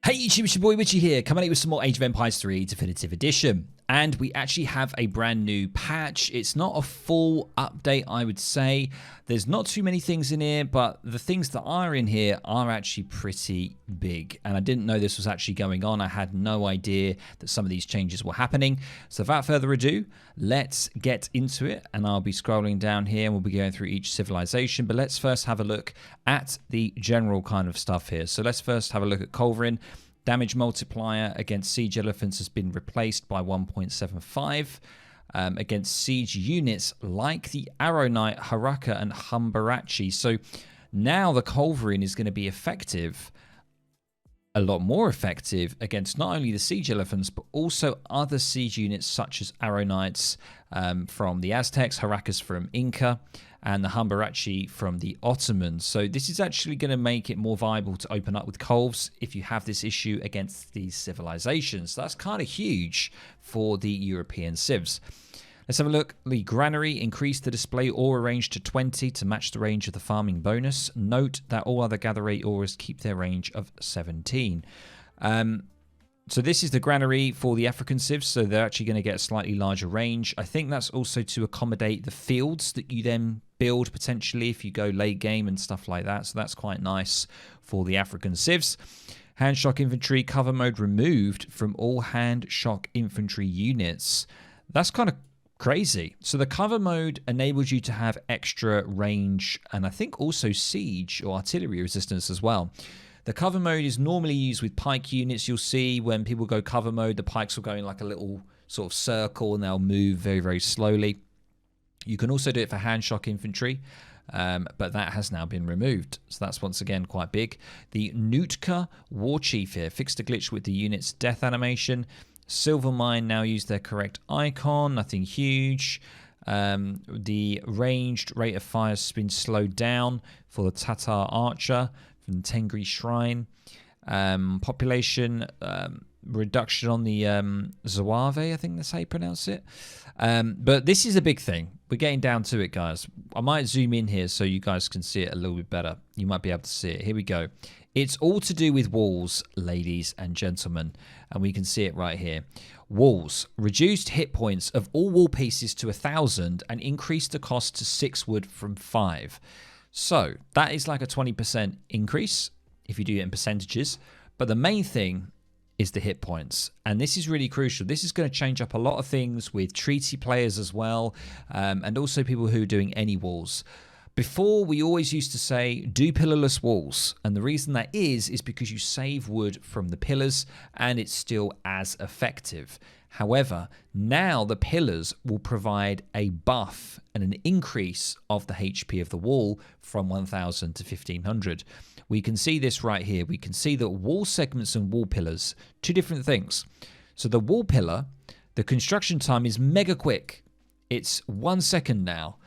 Hey YouTube, it's your boy Widgie here, coming at you with some more Age of Empires 3 Definitive Edition. And we actually have a brand new patch. It's not a full update, I would say. There's not too many things in here, but the things that are in here are actually pretty big. And I didn't know this was actually going on. I had no idea that some of these changes were happening. So without further ado, let's get into it. And I'll be scrolling down here and we'll be going through each civilization. But let's first have a look at the general kind of stuff here. So let's first have a look at Culverin. Damage multiplier against siege elephants has been replaced by 1.75 against siege units like the Arrow Knight, Haraka, and Humbarachi. So now the Culverin is going to be effective, a lot more effective against not only the siege elephants but also other siege units such as Arrow Knights from the Aztecs, Harakas from Inca, and the Humbarachi from the Ottomans. So this is actually going to make it more viable to open up with Culves if you have this issue against these civilizations. So that's kind of huge for the European civs. Let's have a look. The Granary increased the display aura range to 20 to match the range of the farming bonus. Note that all other gather rate auras keep their range of 17. So this is the Granary for the African civs, so they're actually going to get a slightly larger range. I think that's also to accommodate the fields that you then build potentially if you go late game and stuff like that. So that's quite nice for the African civs. Hand shock infantry cover mode removed from all hand shock infantry units. That's kind of crazy. So the cover mode enables you to have extra range and I think also siege or artillery resistance as well. The cover mode is normally used with pike units. You'll see when people go cover mode, the pikes will go in like a little sort of circle and they'll move very, very slowly. You can also do it for hand shock infantry, but that has now been removed. So that's once again quite big. The Nootka War Chief here fixed a glitch with the unit's death animation. Silver Mine now use their correct icon, nothing huge. The ranged rate of fire has been slowed down for the Tatar Archer from Tengri Shrine. Population reduction on the Zouave, I think that's how you pronounce it. But this is a big thing. We're getting down to it, guys. I might zoom in here so you guys can see it a little bit better. You might be able to see it. Here we go. It's all to do with walls, ladies and gentlemen. And we can see it right here. Walls. Reduced hit points of all wall pieces to 1,000 and increased the cost to 6 wood from 5. So that is like a 20% increase if you do it in percentages. But the main thing is the hit points. And this is really crucial. This is going to change up a lot of things with treaty players as well. And also people who are doing any walls. Before, we always used to say, do pillarless walls. And the reason that is because you save wood from the pillars and it's still as effective. However, now the pillars will provide a buff and an increase of the HP of the wall from 1,000 to 1,500. We can see this right here. We can see that wall segments and wall pillars, two different things. So the wall pillar, the construction time is mega quick. It's 1 second now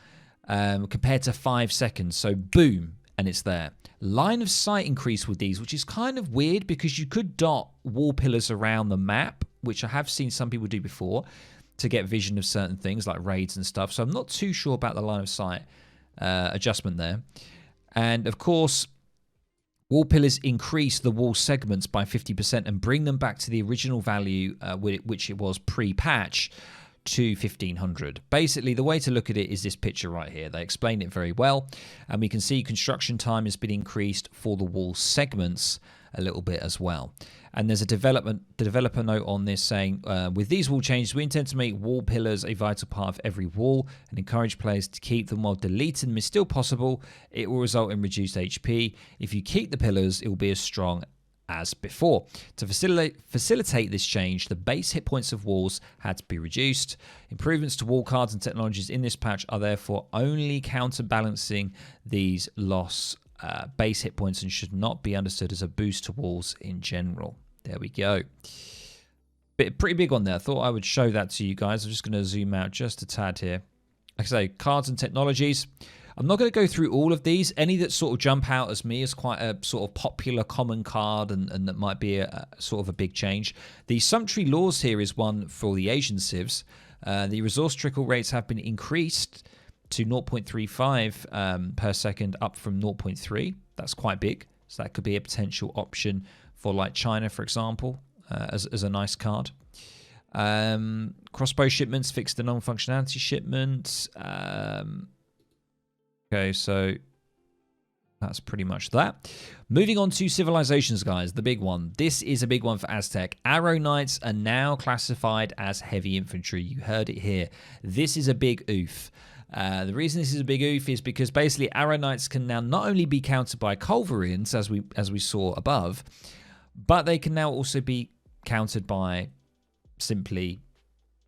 compared to 5 seconds. So boom, and it's there. Line of sight increase with these, which is kind of weird because you could dot wall pillars around the map, which I have seen some people do before to get vision of certain things like raids and stuff. So I'm not too sure about the line of sight adjustment there. And of course, wall pillars increase the wall segments by 50% and bring them back to the original value, which it was pre-patch, to 1,500. Basically, the way to look at it is this picture right here. They explain it very well. And we can see construction time has been increased for the wall segments a little bit as well. And there's a developer note on this saying, with these wall changes, we intend to make wall pillars a vital part of every wall and encourage players to keep them while deleting them is still possible. It will result in reduced HP. If you keep the pillars, it will be as strong as before. To facilitate this change, the base hit points of walls had to be reduced. Improvements to wall cards and technologies in this patch are therefore only counterbalancing these loss base hit points and should not be understood as a boost to walls in general. There we go. Pretty big on there. I thought I would show that to you guys. I'm just going to zoom out just a tad here. Like I say, cards and technologies. I'm not going to go through all of these. Any that sort of jump out as me as quite a sort of popular common card and that might be a sort of a big change. The Sumptuary Laws here is one for the Asian civs. The resource trickle rates have been increased to 0.35 per second, up from 0.3. That's quite big. So that could be a potential option for like China, for example, as a nice card. Crossbow shipments, fix the non-functionality shipment. Okay, so that's pretty much that. Moving on to civilizations, guys, the big one. This is a big one for Aztec. Arrow Knights are now classified as heavy infantry. You heard it here. This is a big oof. The reason this is a big oof is because basically Arrow Knights can now not only be countered by culverins, as we saw above, but they can now also be countered by simply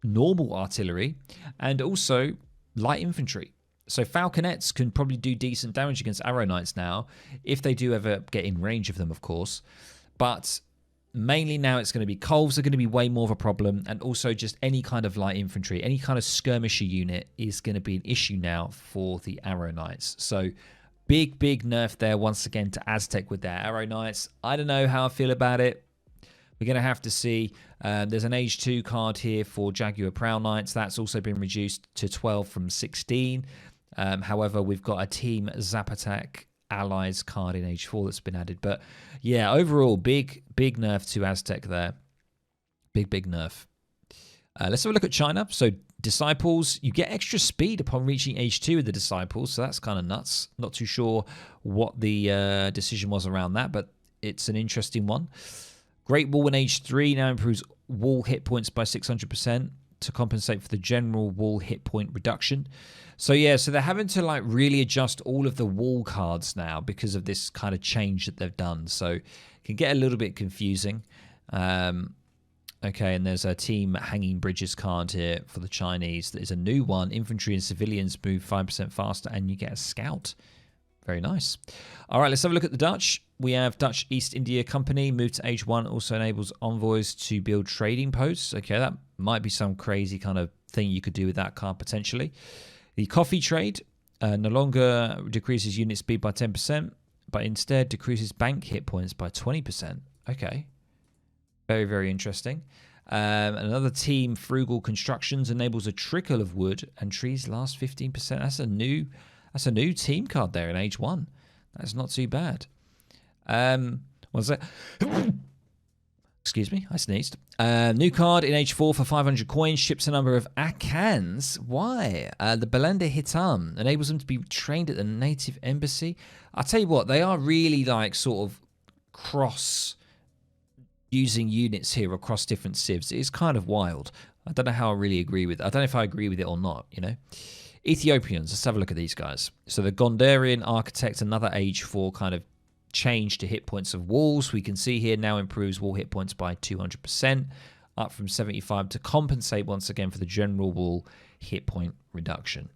normal artillery and also light infantry. So Falconets can probably do decent damage against Arrow Knights now, if they do ever get in range of them, of course. But mainly now it's going to be Culves are going to be way more of a problem, and also just any kind of light infantry, any kind of skirmisher unit is going to be an issue now for the Arrow Knights. So big nerf there once again to Aztec with their Arrow Knights. I don't know how I feel about it. We're going to have to see. There's an Age 2 card here for Jaguar Prowl Knights. That's also been reduced to 12 from 16. However, we've got a Team Zapatak Allies card in Age 4 that's been added. But yeah, overall, big nerf to Aztec there. Big nerf. Let's have a look at China. So Disciples, you get extra speed upon reaching Age 2 with the Disciples. So that's kind of nuts. Not too sure what the decision was around that, but it's an interesting one. Great Wall in Age 3 now improves wall hit points by 600% to compensate for the general wall hit point reduction. So yeah, so they're having to like really adjust all of the wall cards now because of this kind of change that they've done. So it can get a little bit confusing. Okay, and there's a Team Hanging Bridges card here for the Chinese. There's a new one. Infantry and civilians move 5% faster, and you get a scout. Very nice. All right, let's have a look at the Dutch. We have Dutch East India Company. Move to Age 1 also enables envoys to build trading posts. Okay, that might be some crazy kind of thing you could do with that card potentially. The Coffee Trade no longer decreases unit speed by 10%, but instead decreases bank hit points by 20%. Okay. Very interesting. Another Team Frugal Constructions enables a trickle of wood and trees last 15%. That's a new team card there in Age 1. That's not too bad. What's that? Excuse me, I sneezed. New card in Age 4 for 500 coins. Ships a number of Akans. Why? The Belenda Hitam enables them to be trained at the native embassy. I'll tell you what, they are really like sort of cross using units here across different civs. It's kind of wild. I don't know how I really agree with it. I don't know if I agree with it or not, you know. Ethiopians, let's have a look at these guys. So the Gondarian Architect, another Age 4 kind of change to hit points of walls. We can see here now improves wall hit points by 200%, up from 75 to compensate once again for the general wall hit point reduction.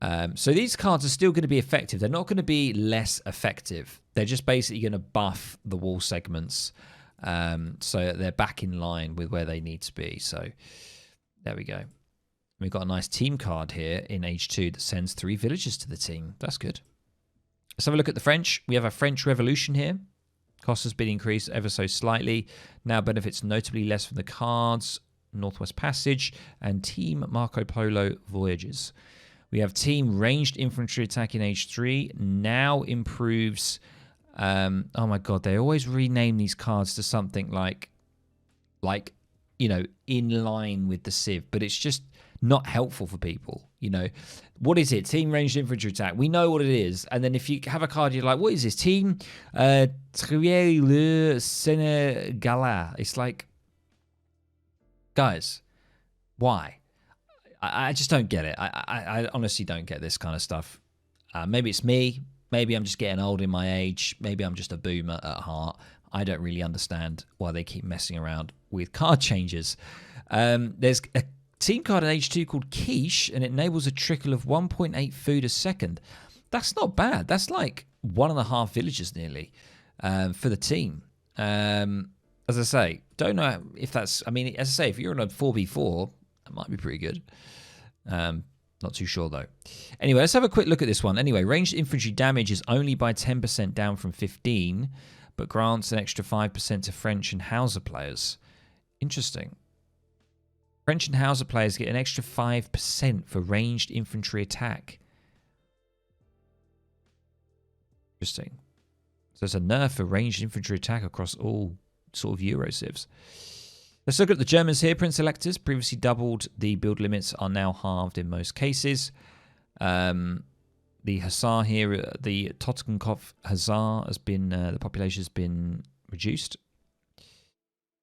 So these cards are still going to be effective. They're not going to be less effective. They're just basically going to buff the wall segments so they're back in line with where they need to be. So there we go. We've got a nice team card here in Age 2 that sends 3 villagers to the team. That's good. Let's have a look at the French. We have a French Revolution here. Cost has been increased ever so slightly. Now benefits notably less from the cards, Northwest Passage, and Team Marco Polo Voyages. We have Team Ranged Infantry Attack in Age 3. Now improves... oh my god, they always rename these cards to something like, you know, in line with the Civ. But it's just not helpful for people, you know. What is it? Team Ranged Infantry Attack. We know what it is. And then if you have a card, you're like, what is this? Team Trier le Sénégala. It's like, guys, why? I just don't get it. I honestly don't get this kind of stuff. Maybe it's me. Maybe I'm just getting old in my age. Maybe I'm just a boomer at heart. I don't really understand why they keep messing around with card changes. There's a team card in Age 2 called Quiche, and it enables a trickle of 1.8 food a second. That's not bad. That's like 1.5 villagers nearly for the team. As I say, don't know if that's... I mean, as I say, if you're on a 4v4, that might be pretty good. Not too sure, though. Anyway, let's have a quick look at this one. Anyway, ranged infantry damage is only by 10% down from 15, but grants an extra 5% to French and Hausa players. Interesting. French and Hausa players get an extra 5% for ranged infantry attack. Interesting. So it's a nerf for ranged infantry attack across all sort of Euro civs. Let's look at the Germans here. Prince Electors, previously doubled the build limits, are now halved in most cases. The Hussar here, the Totenkopf Hussar, has been, the population has been reduced.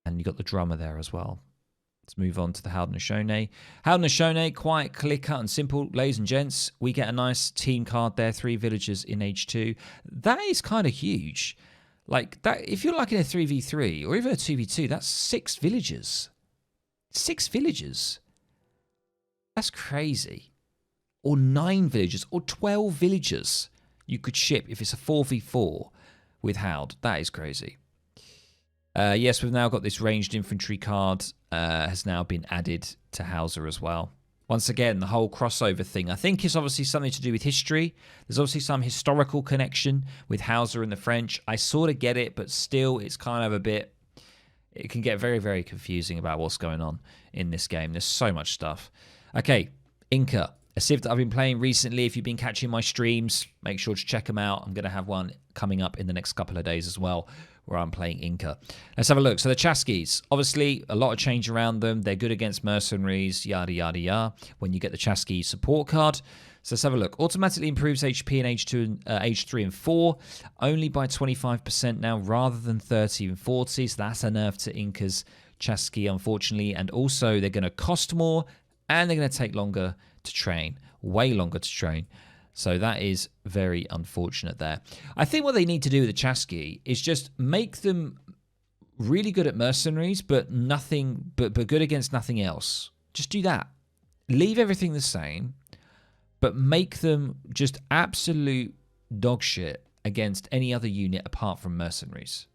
And you've got the drummer there as well. Let's move on to the Haudenosaunee. Haudenosaunee, quite clear cut and simple. Ladies and gents, we get a nice team card there. 3 villagers in H2. That is kind of huge. Like, that, if you're like in a 3v3 or even a 2v2, that's 6 villagers. 6 villagers. That's crazy. Or 9 villagers or 12 villagers you could ship if it's a 4v4 with Haud. That is crazy. Yes, we've now got this ranged infantry card has now been added to Hauser as well. Once again, the whole crossover thing, I think is obviously something to do with history. There's obviously some historical connection with Hauser and the French. I sort of get it, but still it's kind of a bit... It can get very, very confusing about what's going on in this game. There's so much stuff. Okay, Inca. A civ that I've been playing recently. If you've been catching my streams, make sure to check them out. I'm going to have one coming up in the next couple of days as well, where I'm playing Inca. Let's have a look. So the Chasquis, obviously a lot of change around them. They're good against mercenaries, yada, yada, yada, when you get the Chasquis support card. So let's have a look. Automatically improves HP in H2 and H3 and 4, only by 25% now, rather than 30 and 40. So that's a nerf to Inca's Chasqui, unfortunately. And also they're going to cost more, and they're going to take longer to train, way longer to train. So that is very unfortunate there. I think what they need to do with the Chasqui is just make them really good at mercenaries, but good against nothing else. Just do that. Leave everything the same, but make them just absolute dog shit against any other unit apart from mercenaries.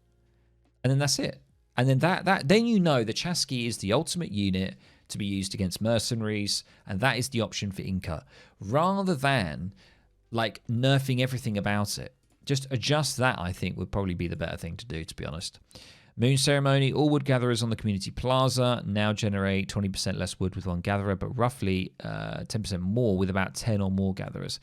And then that's it. And then then you know the Chasqui is the ultimate unit to be used against mercenaries, and that is the option for Inca, rather than like nerfing everything about it. Just adjust that, I think, would probably be the better thing to do, to be honest. Moon Ceremony, all wood gatherers on the community plaza now generate 20% less wood with 1 gatherer, but roughly 10% more with about 10 or more gatherers.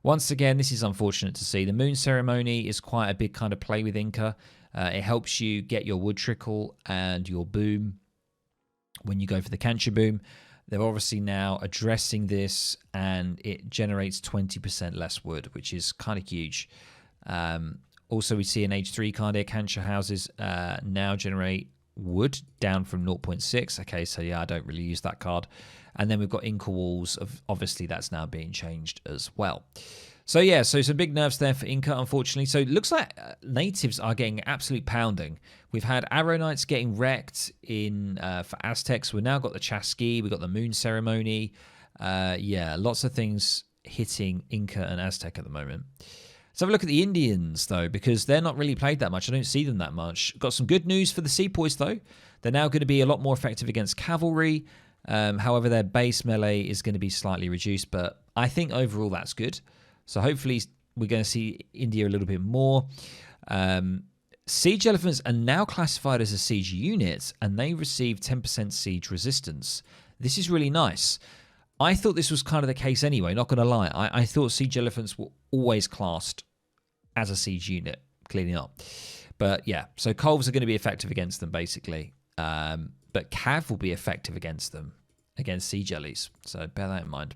Once again, this is unfortunate to see. The Moon Ceremony is quite a big kind of play with Inca. It helps you get your wood trickle and your boom when you go for the Cancha boom. They're obviously now addressing this, and it generates 20% less wood, which is kind of huge. Also, we see an H3 card here. Cancha houses now generate wood down from 0.6. Okay, so yeah, I don't really use that card. And then we've got Inca walls. Obviously, that's now being changed as well. So yeah, so some big nerfs there for Inca, unfortunately. So it looks like natives are getting absolute pounding. We've had Arrow Knights getting wrecked in for Aztecs. We've now got the Chasqui. We've got the Moon Ceremony. Yeah, lots of things hitting Inca and Aztec at the moment. Let's have a look at the Indians, though, because they're not really played that much. I don't see them that much. Got some good news for the Sepoys, though. They're now going to be a lot more effective against cavalry. However, their base melee is going to be slightly reduced, but I think overall that's good. So hopefully we're going to see India a little bit more. Siege elephants are now classified as a siege unit, and they receive 10% siege resistance. This is really nice. I thought this was kind of the case anyway, not going to lie. I thought siege elephants were always classed as a siege unit, clearly not. But yeah, so Colves are going to be effective against them, basically. But Cav will be effective against them, against siege ellies. So bear that in mind.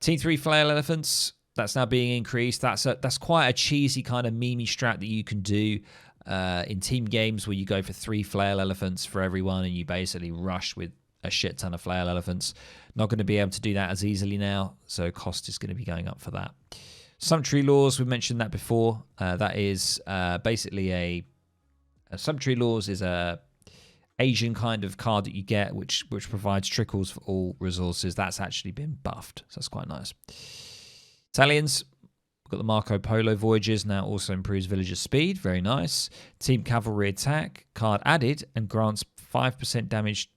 T3 flail elephants. That's now being increased. That's quite a cheesy kind of memey strat that you can do in team games where you go for 3 flail elephants for everyone and you basically rush with a shit ton of flail elephants. Not going to be able to do that as easily now, so cost is going to be going up for that. Sumptuary Laws, we mentioned that before. That is basically a Sumptuary Laws is a Asian kind of card that you get, which provides trickles for all resources. That's actually been buffed, so that's quite nice. Italians, we've got the Marco Polo Voyages, now also improves villager speed. Very nice. Team Cavalry Attack, card added, and grants 5% damage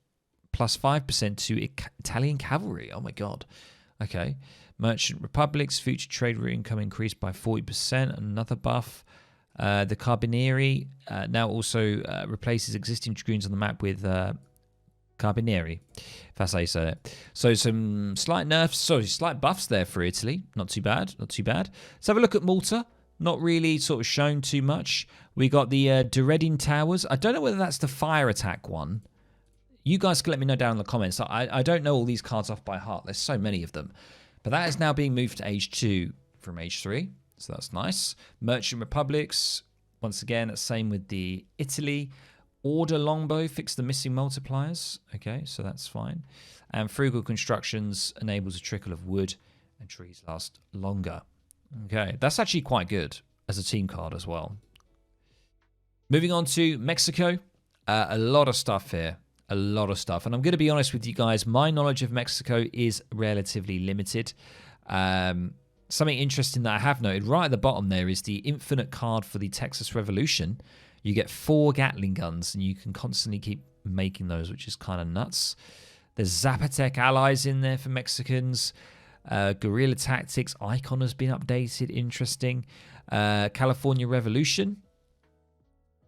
plus 5% to Italian Cavalry. Oh my god. Okay. Merchant Republics, future trade route income increased by 40%. Another buff. The Carabinieri now also replaces existing dragoons on the map with Carabinieri, if that's how you say it. So some slight nerfs, sorry, slight buffs there for Italy. Not too bad, not too bad. Let's have a look at Malta. Not really sort of shown too much. We got the Dereading Towers. I don't know whether that's the fire attack one. You guys can let me know down in the comments. I don't know all these cards off by heart. There's so many of them. But that is now being moved to age 2 from age 3. So that's nice. Merchant Republics. Once again, same with the Italy. Order Longbow. Fix the missing multipliers. Okay, so that's fine. And Frugal Constructions enables a trickle of wood and trees last longer. Okay, that's actually quite good as a team card as well. Moving on to Mexico. A lot of stuff here. A lot of stuff. And I'm going to be honest with you guys. My knowledge of Mexico is relatively limited. Something interesting that I have noted right at the bottom there is the infinite card for the Texas Revolution. You get 4 Gatling guns and you can constantly keep making those, which is kind of nuts. There's Zapotec allies in there for Mexicans. Guerrilla Tactics icon has been updated. Interesting. California Revolution.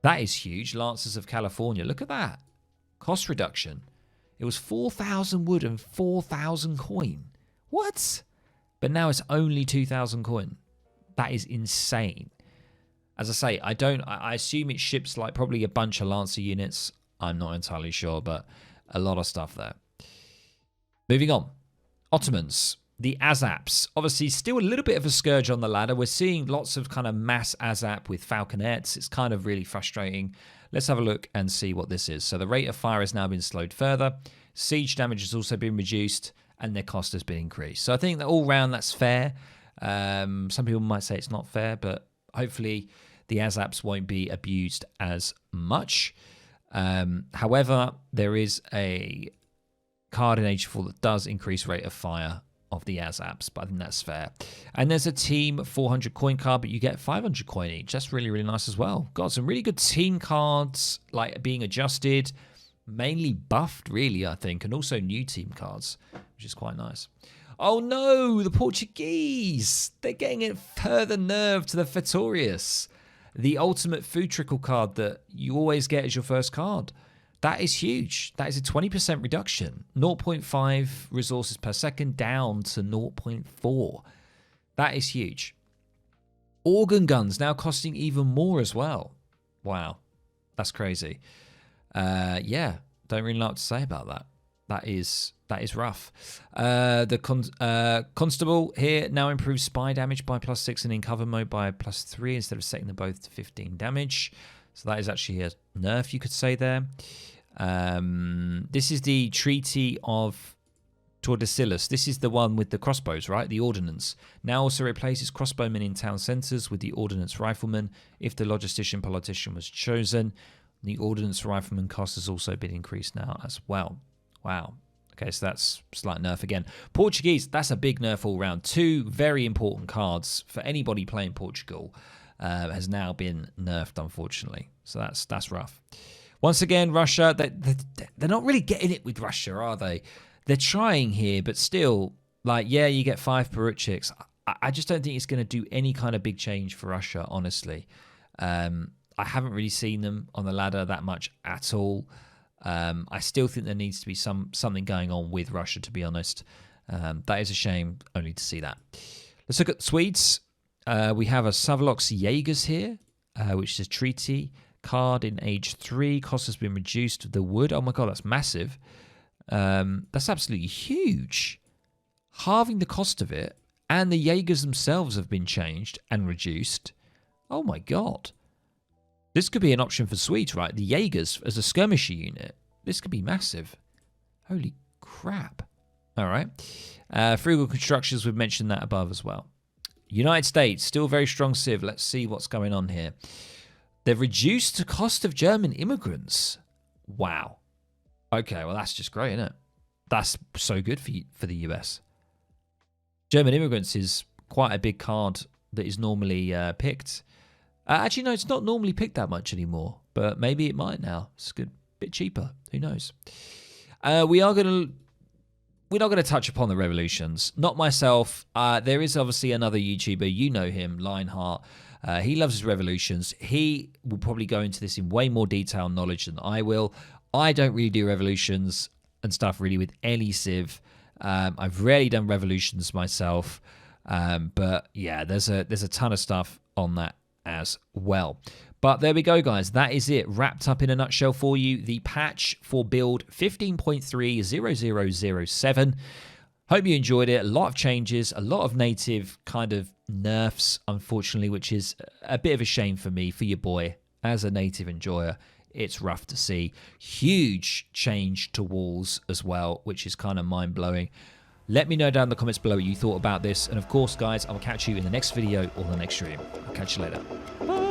That is huge. Lancers of California. Look at that. Cost reduction. It was 4,000 wood and 4,000 coin. What? But now it's only 2,000 coin. That is insane. As I say, I assume it ships like probably a bunch of Lancer units. I'm not entirely sure, but a lot of stuff there. Moving on. Ottomans. The Azaps. Obviously, still a little bit of a scourge on the ladder. We're seeing lots of kind of mass Azap with falconets. It's kind of really frustrating. Let's have a look and see what this is. So the rate of fire has now been slowed further. Siege damage has also been reduced, and their cost has been increased. So I think that all round that's fair. Some people might say it's not fair, but hopefully the Azaps won't be abused as much. However, there is a card in Age 4 that does increase rate of fire of the Azaps, but I think that's fair. And there's a team 400 coin card, but you get 500 coin each. That's really, really nice as well. Got some really good team cards like being adjusted, mainly buffed really, I think, and also new team cards, which is quite nice. Oh no, the Portuguese! They're getting it further nerve to the Fetorius, the ultimate food trickle card that you always get as your first card. That is huge. That is a 20% reduction. 0.5 resources per second down to 0.4. That is huge. Organ guns now costing even more as well. Wow. That's crazy. Yeah, don't really know what to say about that. That is rough. The Constable here now improves spy damage by +6 and in cover mode by +3 instead of setting them both to 15 damage. So that is actually a nerf, you could say there. This is the Treaty of Tordesillas. This is the one with the crossbows, right? The Ordnance. Now also replaces crossbowmen in town centres with the Ordnance Rifleman. If the Logistician Politician was chosen, the Ordnance Rifleman cost has also been increased now as well. Wow. Okay, so that's a slight nerf again. Portuguese, that's a big nerf all round. 2 very important cards for anybody playing Portugal. Has now been nerfed, unfortunately. So that's rough. Once again, Russia, they're not really getting it with Russia, are they? They're trying here, but still, like, yeah, you get 5 Poruchiks. I just don't think it's going to do any kind of big change for Russia, honestly. I haven't really seen them on the ladder that much at all. I still think there needs to be something going on with Russia, to be honest. That is a shame only to see that. Let's look at the Swedes. We have a Savlox Jaegers here, which is a treaty card in Age 3. Cost has been reduced. The wood, oh my god, that's massive. That's absolutely huge. Halving the cost of it, and the Jaegers themselves have been changed and reduced. Oh my god. This could be an option for Swedes, right? The Jaegers as a skirmisher unit. This could be massive. Holy crap. All right. Frugal Constructions, we've mentioned that above as well. United States, still very strong civ. Let's see what's going on here. They've reduced the cost of German immigrants. Wow. Okay, well, that's just great, isn't it? That's so good for the US. German immigrants is quite a big card that is normally picked. Actually, no, it's not normally picked that much anymore, but maybe it might now. It's a good bit cheaper. Who knows? We're not going to touch upon the revolutions. Not myself. There is obviously another YouTuber. You know him, Lionheart. He loves his revolutions. He will probably go into this in way more detailed knowledge than I will. I don't really do revolutions and stuff really with any civ. I've rarely done revolutions myself. But yeah, there's a ton of stuff on that as well. But there we go, guys. That is it. Wrapped up in a nutshell for you. The patch for build 15.3.0007. Hope you enjoyed it. A lot of changes, a lot of native kind of nerfs, unfortunately, which is a bit of a shame for me, for your boy. As a native enjoyer, it's rough to see. Huge change to walls as well, which is kind of mind-blowing. Let me know down in the comments below what you thought about this. And of course, guys, I'll catch you in the next video or the next stream. I'll catch you later. Bye.